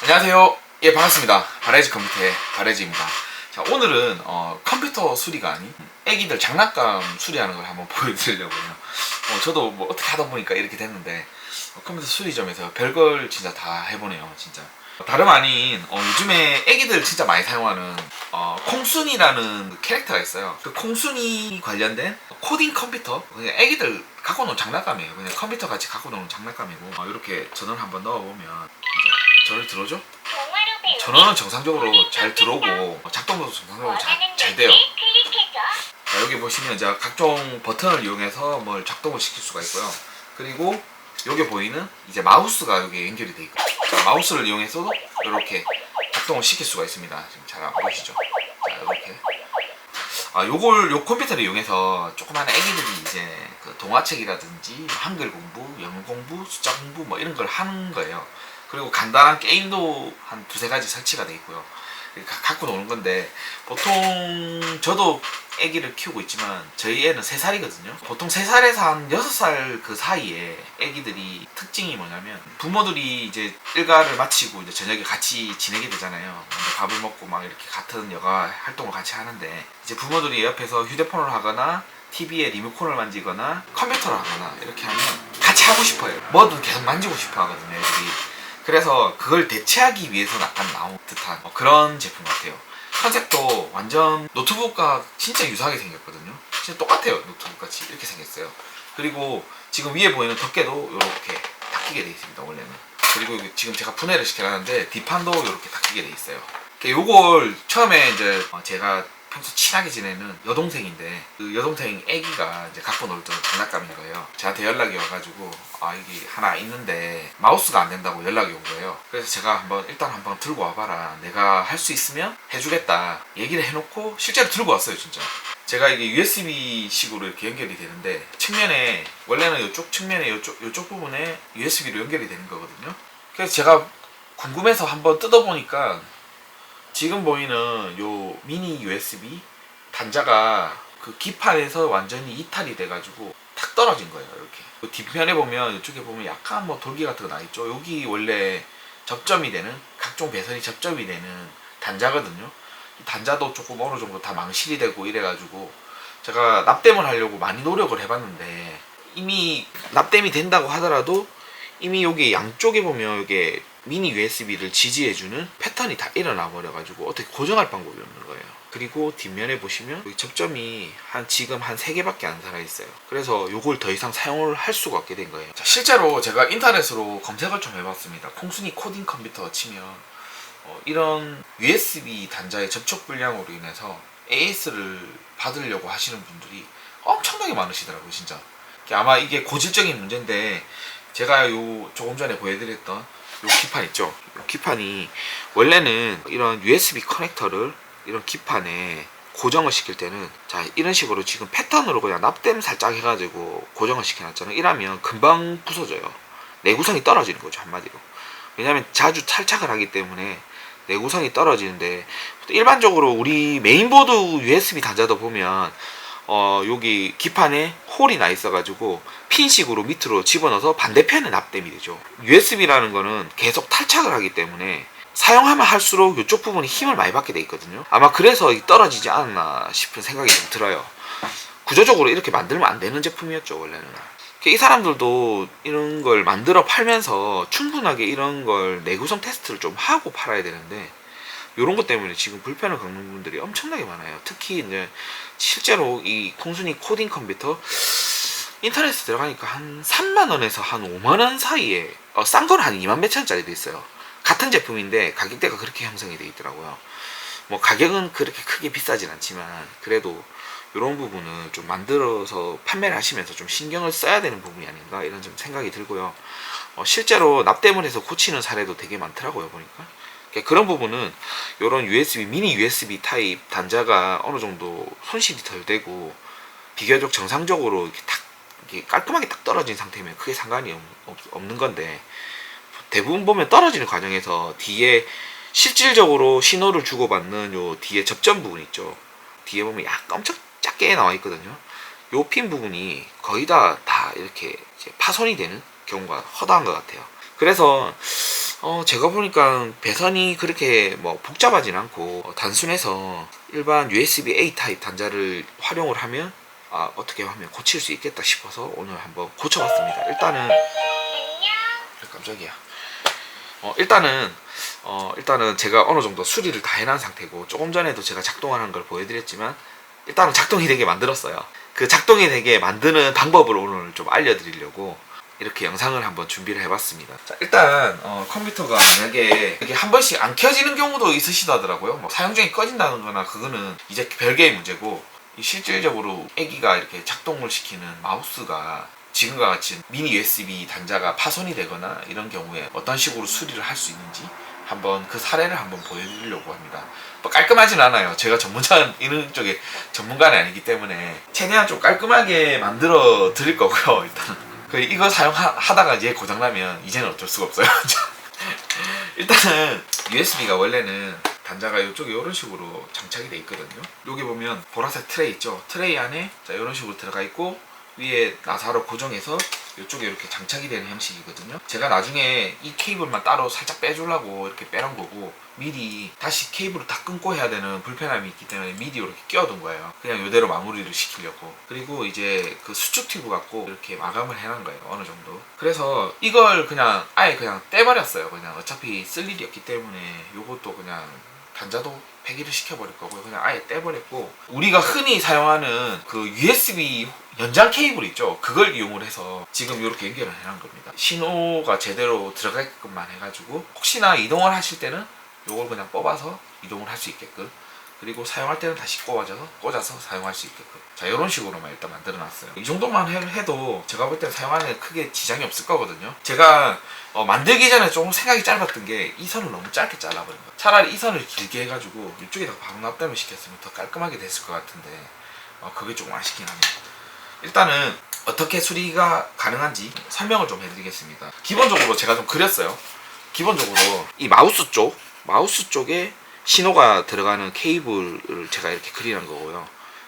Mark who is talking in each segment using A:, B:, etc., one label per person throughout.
A: 안녕하세요. 예, 반갑습니다. 바레지 컴퓨터의 바레지입니다. 자, 오늘은 컴퓨터 수리가 아닌 애기들 장난감 수리하는 걸 한번 보여드리려고요. 저도 뭐 어떻게 하다 보니까 이렇게 됐는데 컴퓨터 수리점에서 별걸 진짜 다 해보네요, 진짜. 다름 아닌 요즘에 애기들 진짜 많이 사용하는 콩순이라는 캐릭터가 있어요. 그 콩순이 관련된 코딩 컴퓨터, 그냥 애기들 갖고 노는 장난감이에요. 그냥 컴퓨터 같이 갖고 노는 장난감이고, 이렇게 전원 한번 넣어보면 전원이 들어오죠? 전원은 정상적으로 잘 들어오고 작동도 정상적으로 잘 돼요. 자, 여기 보시면 이제 각종 버튼을 이용해서 뭘 작동을 시킬 수가 있고요. 그리고 여기 보이는 이제 마우스가 여기 연결이 되어 있고, 마우스를 이용해서도 이렇게 작동을 시킬 수가 있습니다. 지금 잘 안 보이시죠? 자, 이렇게. 요 컴퓨터를 이용해서 조그마한 애기들이 이제 그 동화책이라든지 한글 공부, 영어 공부, 숫자 공부 뭐 이런 걸 하는 거예요. 그리고 간단한 게임도 한 두세 가지 설치가 되어 있고요. 갖고 노는 건데, 보통 저도 애기를 키우고 있지만 저희 애는 3살이거든요. 보통 3살에서 한 6살 그 사이에 애기들이 특징이 뭐냐면, 부모들이 이제 일과를 마치고 이제 저녁에 같이 지내게 되잖아요. 밥을 먹고 막 이렇게 같은 여가 활동을 같이 하는데, 이제 부모들이 옆에서 휴대폰을 하거나 TV에 리모컨을 만지거나 컴퓨터를 하거나 이렇게 하면 같이 하고 싶어요. 뭐든 계속 만지고 싶어 하거든요, 애들이. 그래서 그걸 대체하기 위해서 약간 나온 듯한 그런 제품 같아요. 컨셉도 완전 노트북과 진짜 유사하게 생겼거든요. 진짜 똑같아요. 노트북같이 이렇게 생겼어요. 그리고 지금 위에 보이는 덮개도 이렇게 닫히게 되어 있습니다, 원래는. 그리고 지금 제가 분해를 시켜놨는데 뒷판도 이렇게 닫히게 되어 있어요. 요걸 처음에 이제 제가 평소 친하게 지내는 여동생인데, 그 여동생 애기가 이제 갖고 놀던 장난감인 거예요. 저한테 연락이 와가지고 이게 하나 있는데 마우스가 안 된다고 연락이 온 거예요. 그래서 제가 일단 한번 들고 와봐라, 내가 할 수 있으면 해주겠다 얘기를 해놓고 실제로 들고 왔어요, 진짜. 제가 이게 USB-식으로 이렇게 연결이 되는데, 측면에 원래는 이쪽 측면에 이쪽 부분에 USB로 연결이 되는 거거든요. 그래서 제가 궁금해서 한번 뜯어보니까 지금 보이는 요 미니 USB 단자가 그 기판에서 완전히 이탈이 돼가지고 탁 떨어진 거예요. 이렇게 뒷면에 보면, 이쪽에 보면 약간 뭐 돌기 같은 거 나있죠. 여기 원래 접점이 되는, 각종 배선이 접점이 되는 단자거든요. 이 단자도 조금 어느 정도 다 망실이 되고 이래가지고 제가 납땜을 하려고 많이 노력을 해봤는데, 이미 납땜이 된다고 하더라도 이미 여기 양쪽에 보면 이게 미니 USB를 지지해주는 패턴이 다 일어나 버려가지고 어떻게 고정할 방법이 없는 거예요. 그리고 뒷면에 보시면 여기 접점이 지금 한 3개밖에 안 살아있어요. 그래서 요걸 더 이상 사용을 할 수가 없게 된 거예요. 자, 실제로 제가 인터넷으로 검색을 좀 해봤습니다. 콩순이 코딩 컴퓨터 치면 이런 USB 단자의 접촉 불량으로 인해서 AS를 받으려고 하시는 분들이 엄청나게 많으시더라고요, 진짜. 아마 이게 고질적인 문제인데, 제가 조금 전에 보여드렸던 요 기판 있죠? 요 기판이 원래는 이런 USB 커넥터를 이런 기판에 고정을 시킬 때는, 자, 이런 식으로 지금 패턴으로 그냥 납땜 살짝 해가지고 고정을 시켜놨잖아요. 이러면 금방 부서져요. 내구성이 떨어지는 거죠, 한마디로. 왜냐면 자주 탈착을 하기 때문에 내구성이 떨어지는데, 일반적으로 우리 메인보드 USB 단자도 보면 여기 기판에 홀이 나 있어가지고 핀식으로 밑으로 집어넣어서 반대편에 납땜이 되죠. USB라는 거는 계속 탈착을 하기 때문에 사용하면 할수록 이쪽 부분이 힘을 많이 받게 돼 있거든요. 아마 그래서 떨어지지 않았나 싶은 생각이 좀 들어요. 구조적으로 이렇게 만들면 안 되는 제품이었죠, 원래는. 이 사람들도 이런 걸 만들어 팔면서 충분하게 이런 걸 내구성 테스트를 좀 하고 팔아야 되는데, 이런 것 때문에 지금 불편을 겪는 분들이 엄청나게 많아요. 특히 이제 실제로 이 콩순이 코딩 컴퓨터 인터넷에 들어가니까 한 3만원에서 한 5만원 사이에, 싼 건 한 2만 몇천 원짜리도 있어요. 같은 제품인데 가격대가 그렇게 형성이 되어 있더라고요. 뭐 가격은 그렇게 크게 비싸진 않지만 그래도 이런 부분은 좀 만들어서 판매를 하시면서 좀 신경을 써야 되는 부분이 아닌가, 이런 좀 생각이 들고요. 실제로 납땜을 해서 고치는 사례도 되게 많더라고요, 보니까. 그런 부분은 이런 미니 USB 타입 단자가 어느 정도 손실이 덜 되고 비교적 정상적으로 이렇게 깔끔하게 딱 떨어진 상태면 크게 상관이 없는 건데, 대부분 보면 떨어지는 과정에서 뒤에 실질적으로 신호를 주고받는 요 뒤에 접점 부분 있죠. 뒤에 보면 약간 엄청 작게 나와 있거든요. 요 핀 부분이 거의 다 이렇게 파손이 되는 경우가 허다한 것 같아요. 그래서 제가 보니까 배선이 그렇게 뭐 복잡하진 않고 단순해서 일반 USB-A 타입 단자를 활용을 하면 어떻게 하면 고칠 수 있겠다 싶어서 오늘 한번 고쳐봤습니다. 일단은 깜짝이야. 일단은 제가 어느 정도 수리를 다 해놓은 상태고, 조금 전에도 제가 작동하는 걸 보여드렸지만 일단은 작동이 되게 만들었어요. 그 작동이 되게 만드는 방법을 오늘 좀 알려드리려고 이렇게 영상을 한번 준비를 해봤습니다. 자, 일단 컴퓨터가 만약에 이게 한 번씩 안 켜지는 경우도 있으시다더라고요. 뭐 사용 중에 꺼진다는 거나 그거는 이제 별개의 문제고, 실질적으로 애기가 이렇게 작동을 시키는 마우스가 지금과 같이 미니 USB 단자가 파손이 되거나 이런 경우에 어떤 식으로 수리를 할 수 있는지 한번 그 사례를 한번 보여드리려고 합니다. 뭐 깔끔하진 않아요. 제가 이런 쪽에 전문가는 아니기 때문에 최대한 좀 깔끔하게 만들어 드릴 거고요. 일단은 이거 사용하다가 이제 고장나면 이제는 어쩔 수가 없어요. 일단은 USB가 원래는 단자가 이쪽에 이런 식으로 장착이 돼 있거든요. 여기 보면 보라색 트레이 있죠. 트레이 안에 이런 식으로 들어가 있고, 위에 나사로 고정해서 이쪽에 이렇게 장착이 되는 형식이거든요. 제가 나중에 이 케이블만 따로 살짝 빼주려고 이렇게 빼놓은 거고, 미리 다시 케이블을 다 끊고 해야 되는 불편함이 있기 때문에 미리 이렇게 끼워둔 거예요. 그냥 이대로 마무리를 시키려고. 그리고 이제 그 수축 튜브 갖고 이렇게 마감을 해놓은 거예요. 어느 정도. 그래서 이걸 그냥 아예 그냥 떼버렸어요. 그냥 어차피 쓸 일이 없기 때문에 요것도 그냥 단자도 폐기를 시켜버릴 거고요. 그냥 아예 떼버렸고, 우리가 흔히 사용하는 그 USB 연장 케이블 있죠. 그걸 이용을 해서 지금 이렇게 연결을 해놓은 겁니다. 신호가 제대로 들어가게끔만 해가지고 혹시나 이동을 하실 때는 요걸 그냥 뽑아서 이동을 할 수 있게끔, 그리고 사용할 때는 다시 꽂아서 사용할 수 있게끔, 자 이런 식으로만 일단 만들어 놨어요. 이 정도만 해도 제가 볼 때 사용하는 크게 지장이 없을 거거든요. 제가 만들기 전에 조금 생각이 짧았던 게 이 선을 너무 짧게 잘라버린 거예요. 차라리 이 선을 길게 해가지고 이쪽에다 바로 납땜을 시켰으면 더 깔끔하게 됐을 것 같은데 그게 조금 아쉽긴 합니다. 일단은 어떻게 수리가 가능한지 설명을 좀 해드리겠습니다. 기본적으로 제가 좀 그렸어요. 기본적으로 이 마우스 쪽에 신호가 들어가는 케이블을 제가 이렇게 그리는 거고요.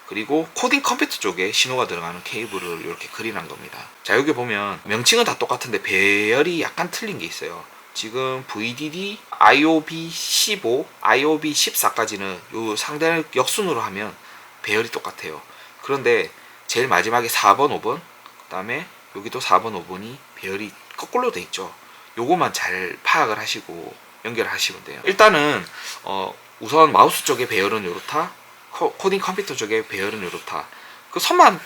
A: 그리고 코딩 컴퓨터 쪽에 신호가 들어가는 케이블을 이렇게 그리는 겁니다. 자, 여기 보면 명칭은 다 똑같은데 배열이 약간 틀린 게 있어요. 지금 VDD, IOB15, IOB14까지는 요 상대를 역순으로 하면 배열이 똑같아요. 그런데 제일 마지막에 4번, 5번, 그 다음에 여기도 4번, 5번이 배열이 거꾸로 돼 있죠. 요거만 잘 파악을 하시고 연결하시면 돼요. 일단은 우선 마우스 쪽의 배열은 이렇다, 코딩 컴퓨터 쪽의 배열은 이렇다. 그 선만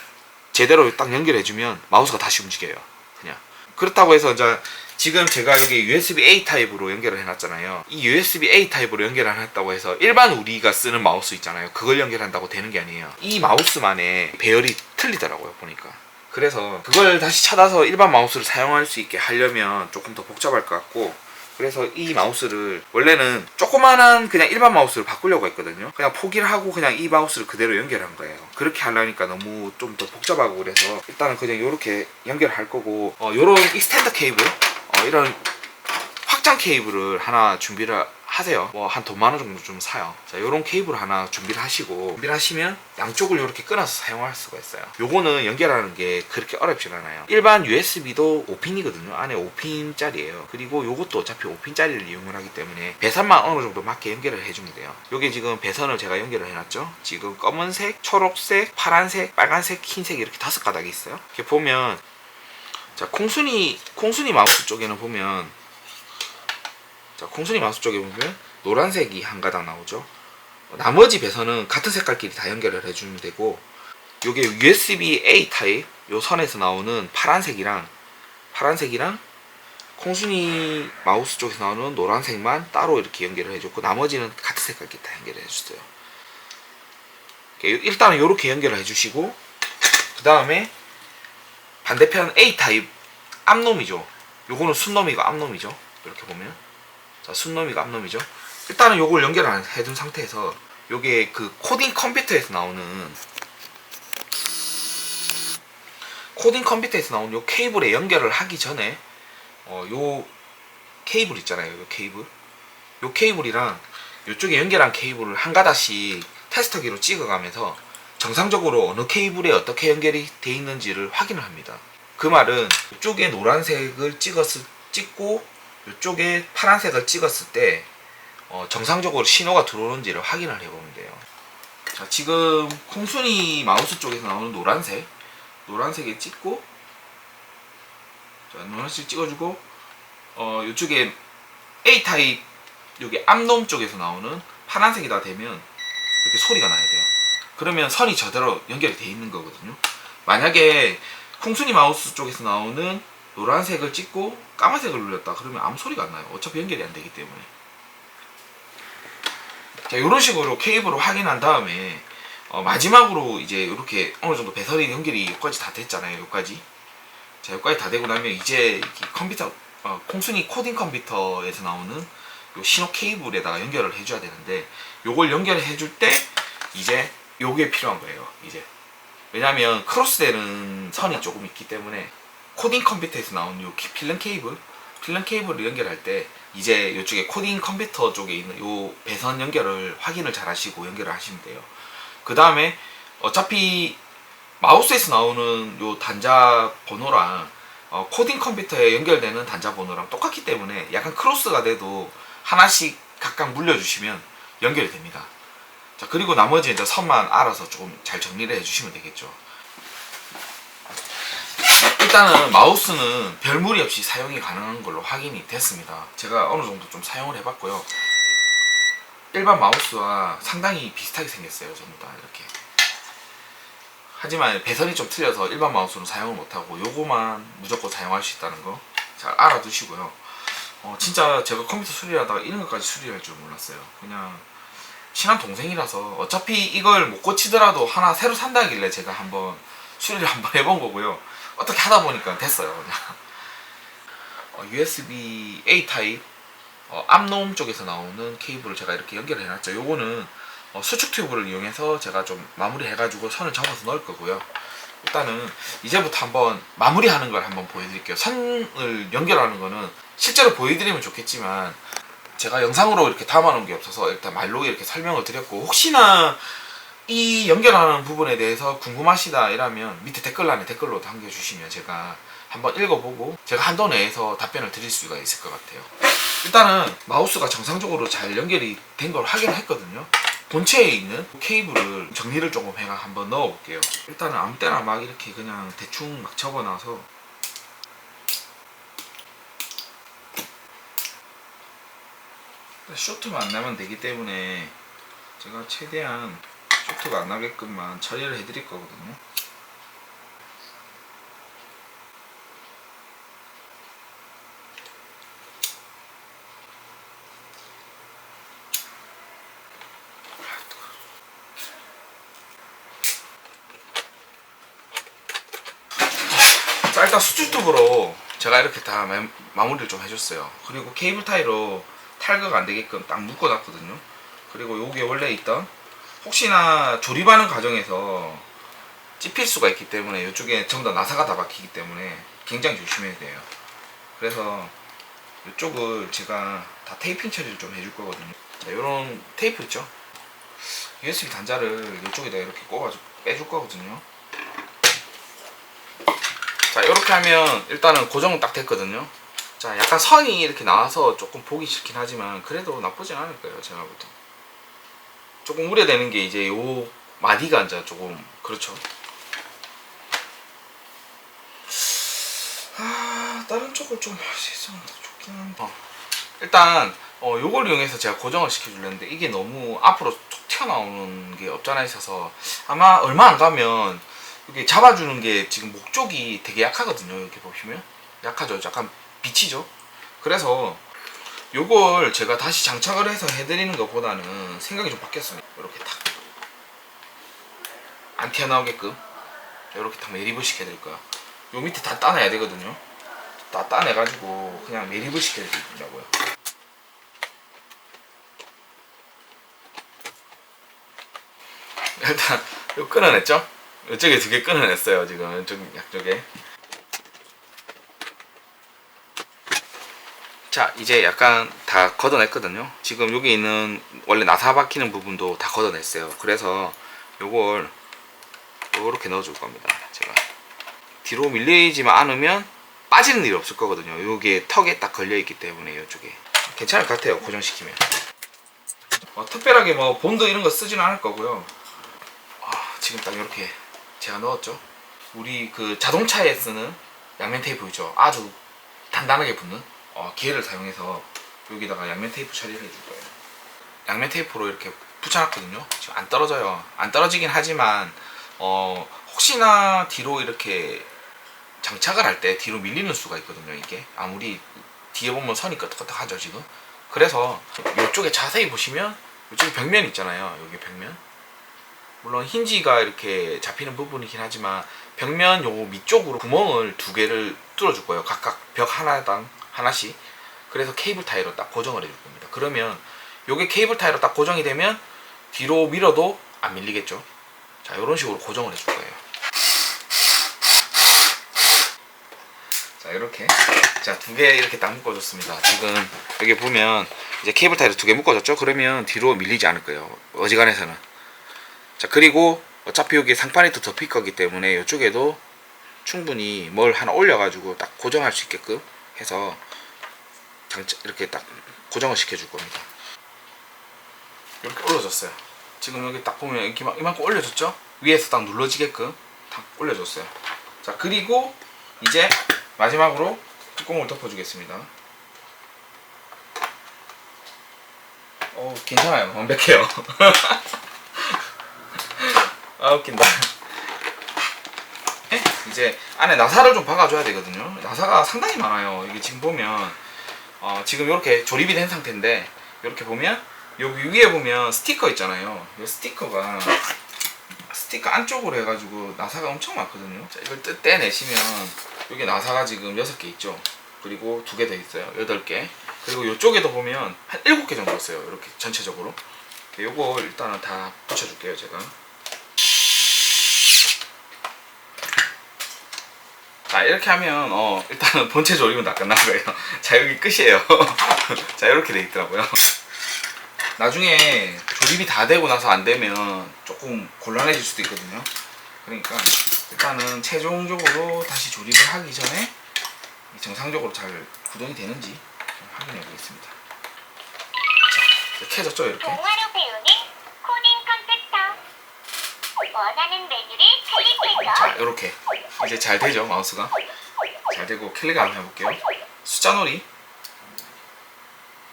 A: 제대로 딱 연결해주면 마우스가 다시 움직여요. 그냥 그렇다고 해서 이제 지금 제가 여기 USB-A 타입으로 연결을 해놨잖아요. 이 USB-A 타입으로 연결을 해놨다고 해서 일반 우리가 쓰는 마우스 있잖아요. 그걸 연결한다고 되는 게 아니에요. 이 마우스만의 배열이 틀리더라고요, 보니까. 그래서 그걸 다시 찾아서 일반 마우스를 사용할 수 있게 하려면 조금 더 복잡할 것 같고, 그래서 이 마우스를 원래는 조그만한 그냥 일반 마우스를 바꾸려고 했거든요. 그냥 포기를 하고 그냥 이 마우스를 그대로 연결한 거예요. 그렇게 하려니까 너무 좀 더 복잡하고, 그래서 일단은 그냥 이렇게 연결할 거고, 요런 익스텐더 케이블, 이런 확장 케이블을 하나 준비를 하세요. 뭐 한 돈 많은 정도 좀 사요. 자, 요런 케이블 하나 준비를 하시면 양쪽을 이렇게 끊어서 사용할 수가 있어요. 요거는 연결하는 게 그렇게 어렵진 않아요. 일반 USB도 5핀이거든요. 안에 5핀짜리예요. 그리고 요것도 어차피 5핀짜리를 이용을 하기 때문에 배선만 어느 정도 맞게 연결을 해주면 돼요. 요게 지금 배선을 제가 연결을 해놨죠. 지금 검은색, 초록색, 파란색, 빨간색, 흰색 이렇게 5가닥이 있어요. 이렇게 보면, 자, 콩순이 마우스 쪽에는 보면, 노란색이 한 가닥 나오죠. 나머지 배선은 같은 색깔끼리 다 연결을 해주면 되고, 요게 USB-A 타입 요 선에서 나오는 파란색이랑 콩순이 마우스 쪽에서 나오는 노란색만 따로 이렇게 연결을 해줬고, 나머지는 같은 색깔끼리 다 연결을 해줬어요. 일단은 요렇게 연결을 해주시고, 그 다음에 반대편 A 타입 앞놈이죠. 요거는 순놈이고 앞놈이죠. 이렇게 보면, 자, 순놈이가 앞놈이죠. 일단은 요걸 연결을 해둔 상태에서 요게 그 코딩 컴퓨터에서 나오는 요 케이블에 연결을 하기 전에 요 케이블 있잖아요. 요 케이블이랑 요쪽에 연결한 케이블을 한 가닥씩 테스터기로 찍어가면서 정상적으로 어느 케이블에 어떻게 연결이 돼 있는지를 확인을 합니다. 그 말은 이쪽에 노란색을 찍고 이쪽에 파란색을 찍었을 때 정상적으로 신호가 들어오는지를 확인을 해보면 돼요. 자, 지금 콩순이 마우스 쪽에서 나오는 노란색에 찍고, 자, 노란색 찍어주고, 이쪽에 A타입 여기 앞놈 쪽에서 나오는 파란색이 다 되면 이렇게 소리가 나야 돼요. 그러면 선이 저대로 연결이 돼 있는 거거든요. 만약에 콩순이 마우스 쪽에서 나오는 노란색을 찍고 까만색을 눌렀다 그러면 아무 소리가 안 나요. 어차피 연결이 안 되기 때문에. 자, 이런 식으로 케이블을 확인한 다음에 마지막으로 이제 이렇게 어느 정도 배선이 연결이 여기까지 다 됐잖아요. 여기까지. 자, 여기까지 다 되고 나면 이제 컴퓨터 콩순이 코딩 컴퓨터에서 나오는 요 신호 케이블에다가 연결을 해줘야 되는데, 요걸 연결해 줄 때 이제 요게 필요한 거예요. 이제 왜냐면 크로스되는 선이 조금 있기 때문에 코딩 컴퓨터에서 나온 요 필름 케이블을 연결할 때 이제 이쪽에 코딩 컴퓨터 쪽에 있는 요 배선 연결을 확인을 잘 하시고 연결을 하시면 돼요. 그 다음에 어차피 마우스에서 나오는 요 단자 번호랑 코딩 컴퓨터에 연결되는 단자 번호랑 똑같기 때문에 약간 크로스가 돼도 하나씩 각각 물려주시면 연결이 됩니다. 자, 그리고 나머지 이제 선만 알아서 조금 잘 정리를 해주시면 되겠죠. 일단은 마우스는 별 무리 없이 사용이 가능한 걸로 확인이 됐습니다. 제가 어느 정도 좀 사용을 해봤고요. 일반 마우스와 상당히 비슷하게 생겼어요. 전부 다 이렇게. 하지만 배선이 좀 틀려서 일반 마우스는 사용을 못하고 요거만 무조건 사용할 수 있다는 거 잘 알아두시고요. 진짜 제가 컴퓨터 수리하다가 이런 것까지 수리할 줄 몰랐어요. 그냥 친한 동생이라서 어차피 이걸 못 고치더라도 하나 새로 산다길래 제가 한번 수리를 한번 해본 거고요. 어떻게 하다 보니까 됐어요. 그냥 USB A 타입 앞놈 쪽에서 나오는 케이블을 제가 이렇게 연결해 놨죠. 요거는 수축 튜브를 이용해서 제가 좀 마무리 해가지고 선을 접어서 넣을 거고요. 일단은 이제부터 한번 마무리하는 걸 한번 보여드릴게요. 선을 연결하는 거는 실제로 보여드리면 좋겠지만 제가 영상으로 이렇게 담아놓은 게 없어서 일단 말로 이렇게 설명을 드렸고, 혹시나 이 연결하는 부분에 대해서 궁금하시다 이러면 밑에 댓글란에 댓글로 남겨주시면 제가 한번 읽어보고 제가 한도 내에서 답변을 드릴 수가 있을 것 같아요. 일단은 마우스가 정상적으로 잘 연결이 된 걸 확인했거든요. 본체에 있는 케이블을 정리를 조금 해가 한번 넣어 볼게요. 일단은 아무 때나 막 이렇게 그냥 대충 막 접어놔서 쇼트만 안 나면 되기 때문에 제가 최대한 쇼트가 안 나게끔만 처리를 해드릴 거거든요. 자, 일단 수축톱으로 제가 이렇게 다 마무리를 좀 해줬어요. 그리고 케이블 타이로 탈거가 안 되게끔 딱 묶어놨거든요. 그리고 여기에 원래 있던 혹시나 조립하는 과정에서 찝힐 수가 있기 때문에 이쪽에 전부 다 나사가 다 박히기 때문에 굉장히 조심해야 돼요. 그래서 이쪽을 제가 다 테이핑 처리를 좀 해줄 거거든요. 자, 요런 테이프 있죠? USB 단자를 이쪽에다 이렇게 꼽아서 빼줄 거거든요. 자, 이렇게 하면 일단은 고정은 딱 됐거든요. 자, 약간 선이 이렇게 나와서 조금 보기 싫긴 하지만 그래도 나쁘진 않을 거예요. 제가 볼 때 조금 우려되는 게 이제 요 마디가 이제 조금 그렇죠. 다른 쪽을 좀 할 수 있으면 더 좋긴 한데 일단 요걸 이용해서 제가 고정을 시켜주려는데 이게 너무 앞으로 툭 튀어나오는 게 없잖아 있어서 아마 얼마 안 가면 이렇게 잡아주는 게 지금 목 쪽이 되게 약하거든요. 이렇게 보시면 약하죠. 약간 비치죠. 그래서 요걸 제가 다시 장착을 해서 해드리는 것보다는 생각이 좀 바뀌었습니다. 이렇게 탁 안 튀어나오게끔 이렇게 다 매립을 시켜드릴 거야. 요 밑에 다 따내야 되거든요. 다 따내가지고 그냥 매립을 시켜드리려고요. 일단 요 끊어냈죠? 이쪽에 두 개 끊어냈어요. 지금 이쪽 양쪽에. 자, 이제 약간 다 걷어냈거든요. 지금 여기 있는 원래 나사 박히는 부분도 다 걷어냈어요. 그래서 요걸 요렇게 넣어줄 겁니다. 제가 뒤로 밀리지만 않으면 빠지는 일이 없을 거거든요. 요게 턱에 딱 걸려 있기 때문에 이쪽에 괜찮을 것 같아요. 고정시키면. 특별하게 뭐 본드 이런 거 쓰지는 않을 거고요. 지금 딱 이렇게 제가 넣었죠. 우리 그 자동차에 쓰는 양면 테이프 있죠. 아주 단단하게 붙는 기회를 사용해서 여기다가 양면 테이프 처리를 해줄 거예요. 양면 테이프로 이렇게 붙여놨거든요. 지금 안 떨어져요. 안 떨어지긴 하지만 혹시나 뒤로 이렇게 장착을 할 때 뒤로 밀리는 수가 있거든요. 이게 아무리 뒤에 보면 선이 끄덕끄덕하죠 지금. 그래서 이쪽에 자세히 보시면 이쪽에 벽면 있잖아요. 여기 벽면. 물론 힌지가 이렇게 잡히는 부분이긴 하지만 벽면 요 밑쪽으로 구멍을 2개를 뚫어줄 거예요. 각각 벽 하나당 하나씩. 그래서 케이블 타이로 딱 고정을 해줄 겁니다. 그러면 요게 케이블 타이로 딱 고정이 되면 뒤로 밀어도 안 밀리겠죠. 자, 이런 식으로 고정을 해줄 거예요. 자, 이렇게. 자, 2개 이렇게 딱 묶어줬습니다. 지금 여기 보면 이제 케이블 타이로 2개 묶어졌죠? 그러면 뒤로 밀리지 않을 거예요. 어지간해서는. 자, 그리고 어차피 여기 상판이 또 덮일 거기 때문에 이쪽에도 충분히 뭘 하나 올려가지고 딱 고정할 수 있게끔 해서 이렇게 딱 고정을 시켜줄 겁니다. 이렇게 올려줬어요. 지금 여기 딱 보면 이만큼 올려줬죠? 위에서 딱 눌러지게끔 딱 올려줬어요. 자, 그리고 이제 마지막으로 뚜껑을 덮어주겠습니다. 괜찮아요. 완벽해요. 웃긴다. 이제 안에 나사를 좀 박아줘야 되거든요. 나사가 상당히 많아요. 이게 지금 보면 지금 이렇게 조립이 된 상태인데 이렇게 보면 여기 위에 보면 스티커 있잖아요. 이 스티커가 스티커 안쪽으로 해가지고 나사가 엄청 많거든요. 자, 이걸 떼내시면 여기 나사가 지금 6개 있죠. 그리고 2개 더 있어요. 8개. 그리고 이쪽에도 보면 한 7개 정도 있어요. 이렇게 전체적으로. 요거 일단은 다 붙여줄게요. 제가. 자, 이렇게 하면 일단은 본체 조립은 다 끝난 거예요. 자, 여기 끝이에요. 자, 이렇게 돼 있더라고요. 나중에 조립이 다 되고 나서 안 되면 조금 곤란해질 수도 있거든요. 그러니까 일단은 최종적으로 다시 조립을 하기 전에 정상적으로 잘 구동이 되는지 좀 확인해 보겠습니다. 자, 이렇게 해졌죠, 이렇게.
B: 동화로 배우는 코딩 컴퓨터. 원하는 메뉴를 클릭해서.
A: 자, 이렇게 이제 잘 되죠, 마우스가. 잘 되고 클릭 한번 해볼게요. 숫자 놀이.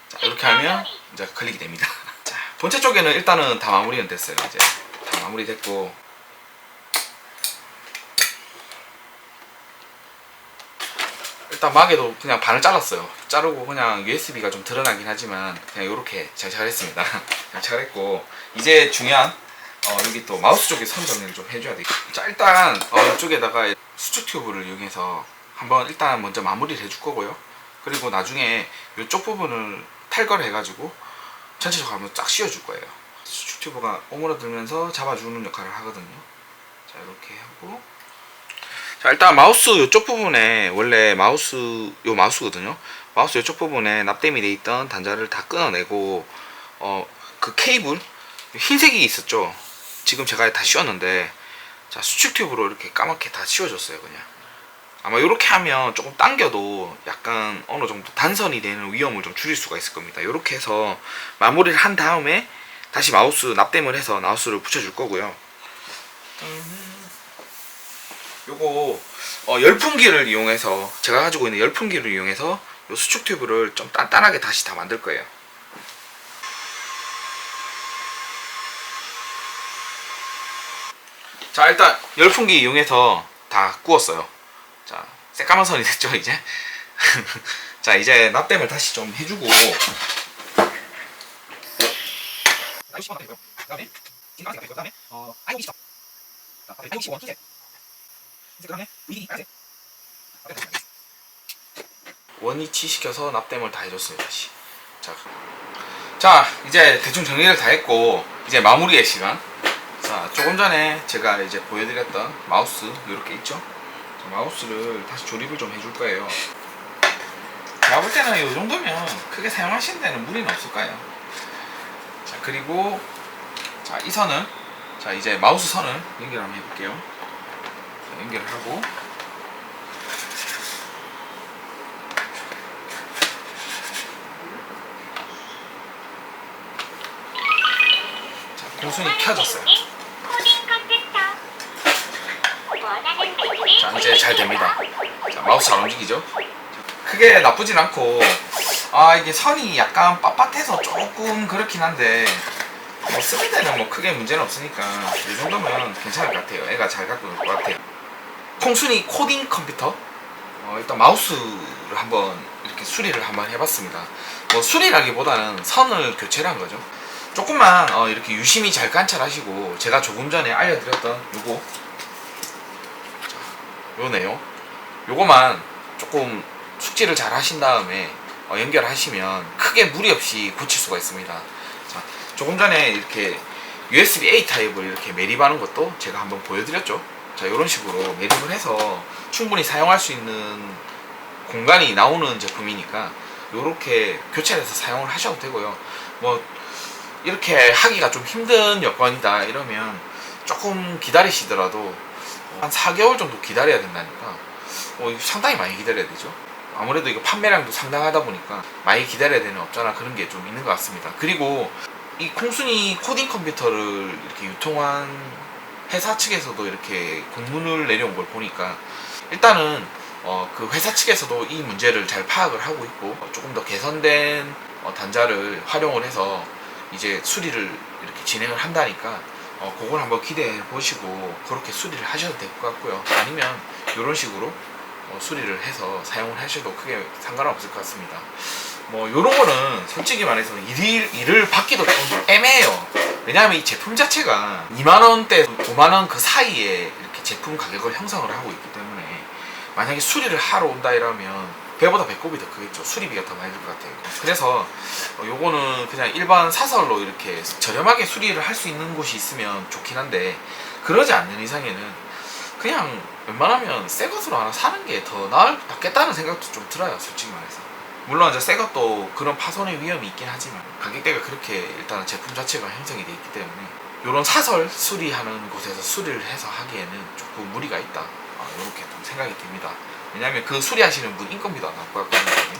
A: 자, 이렇게 하면 이제 클릭이 됩니다. 자, 본체 쪽에는 일단은 다 마무리는 됐어요. 이제 다 마무리 됐고, 일단 마개도 그냥 반을 잘랐어요. 자르고 그냥 USB가 좀 드러나긴 하지만 그냥 이렇게 장착했습니다. 장착했고, 이제 중요한 여기 또 마우스 쪽에 선 정리를 좀 해줘야 되겠다. 자, 일단 이쪽에다가 수축 튜브를 이용해서 한번 일단 먼저 마무리를 해줄 거고요. 그리고 나중에 이쪽 부분을 탈거를 해가지고 전체적으로 한번 쫙 씌워줄 거예요. 수축 튜브가 오므러들면서 잡아주는 역할을 하거든요. 자, 이렇게 하고, 자, 일단 마우스 이쪽 부분에 원래 마우스거든요. 마우스 이쪽 부분에 납땜이 돼 있던 단자를 다 끊어내고 그 케이블 흰색이 있었죠. 지금 제가 다 씌웠는데, 자, 수축 튜브로 이렇게 까맣게 다 씌워줬어요. 그냥 아마 이렇게 하면 조금 당겨도 약간 어느 정도 단선이 되는 위험을 좀 줄일 수가 있을 겁니다. 이렇게 해서 마무리를 한 다음에 다시 마우스 납땜을 해서 마우스를 붙여줄 거고요. 요거 열풍기를 이용해서, 제가 가지고 있는 열풍기를 이용해서 요 수축 튜브를 좀 단단하게 다시 다 만들 거예요. 자, 일단 열풍기 이용해서 다 구웠어요. 자, 새까만 선이 됐죠 이제. 자, 이제 납땜을 다시 좀 해주고, 원위치 시켜서 납땜을 다 해줬어요 다시. 자, 이제 대충 정리를 다 했고 이제 마무리의 시간. 자, 조금 전에 제가 이제 보여드렸던 마우스 이렇게 있죠. 자, 마우스를 다시 조립을 좀 해줄 거예요. 제가 볼 때는 이 정도면 크게 사용하시는 데는 무리는 없을 거예요. 자, 그리고 자, 이 선은, 자, 이제 마우스 선을 연결 한번 해볼게요. 자, 연결을 하고, 공순이 켜졌어요.
B: 코딩 컴퓨터. 원하는 메뉴를
A: 자, 이제 잘 됩니다.
B: 클릭해서
A: 자, 마우스 잘 움직이죠? 크게 나쁘진 않고, 아, 이게 선이 약간 빳빳해서 조금 그렇긴 한데, 뭐 쓰는 데는 뭐 크게 문제는 없으니까 이 정도면 괜찮을 것 같아요. 애가 잘 갖고 놀 것 같아요. 콩순이 코딩 컴퓨터. 일단 마우스를 한번 이렇게 수리를 한번 해봤습니다. 뭐 수리라기보다는 선을 교체를 한 거죠. 조금만 이렇게 유심히 잘 관찰하시고, 제가 조금 전에 알려드렸던 요거, 자, 요네요. 요거만 조금 숙지를 잘 하신 다음에 연결하시면 크게 무리 없이 고칠 수가 있습니다. 자, 조금 전에 이렇게 USB-A 타입을 이렇게 매립하는 것도 제가 한번 보여드렸죠. 자, 이런 식으로 매립을 해서 충분히 사용할 수 있는 공간이 나오는 제품이니까 이렇게 교체를 해서 사용을 하셔도 되고요. 뭐 이렇게 하기가 좀 힘든 여건이다 이러면 조금 기다리시더라도 한 4개월 정도 기다려야 된다니까 이거 상당히 많이 기다려야 되죠. 아무래도 이거 판매량도 상당하다 보니까 많이 기다려야 되는 업자나 그런 게 좀 있는 것 같습니다. 그리고 이 콩순이 코딩 컴퓨터를 이렇게 유통한 회사 측에서도 이렇게 공문을 내려온 걸 보니까 일단은 그 회사 측에서도 이 문제를 잘 파악을 하고 있고 조금 더 개선된 단자를 활용을 해서 이제 수리를 이렇게 진행을 한다니까 그걸 한번 기대해 보시고 그렇게 수리를 하셔도 될 것 같고요. 아니면 이런 식으로 수리를 해서 사용을 하셔도 크게 상관은 없을 것 같습니다. 뭐 요런 거는 솔직히 말해서 일을 받기도 좀 애매해요. 왜냐하면 이 제품 자체가 2만원대 5만원 그 사이에 이렇게 제품 가격을 형성을 하고 있기 때문에 만약에 수리를 하러 온다 이러면 배보다 배꼽이 더 크겠죠. 수리비가 더 많이 들 것 같아요. 그래서 요거는 그냥 일반 사설로 이렇게 저렴하게 수리를 할 수 있는 곳이 있으면 좋긴 한데 그러지 않는 이상에는 그냥 웬만하면 새 것으로 하나 사는 게 더 낫겠다는 생각도 좀 들어요. 솔직히 말해서. 물론 이제 새 것도 그런 파손의 위험이 있긴 하지만 가격대가 그렇게 일단 제품 자체가 형성이 되어 있기 때문에 이런 사설 수리하는 곳에서 수리를 해서 하기에는 조금 무리가 있다. 이렇게 좀 생각이 듭니다. 왜냐하면 그 수리하시는 분 인건비도 안 나올 것 같거든요.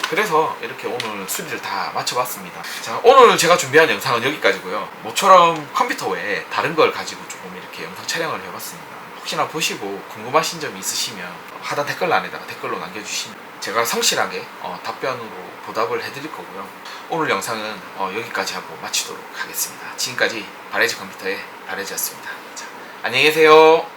A: 그래서 이렇게 오늘 수리를 다 마쳐봤습니다. 자, 오늘 제가 준비한 영상은 여기까지고요. 모처럼 컴퓨터 외에 다른 걸 가지고 조금 이렇게 영상 촬영을 해봤습니다. 혹시나 보시고 궁금하신 점이 있으시면 하단 댓글란에다가 댓글로 남겨주시면 제가 성실하게 답변으로 보답을 해드릴 거고요. 오늘 영상은 여기까지 하고 마치도록 하겠습니다. 지금까지 바레지 컴퓨터의 바레지였습니다. 자, 안녕히 계세요.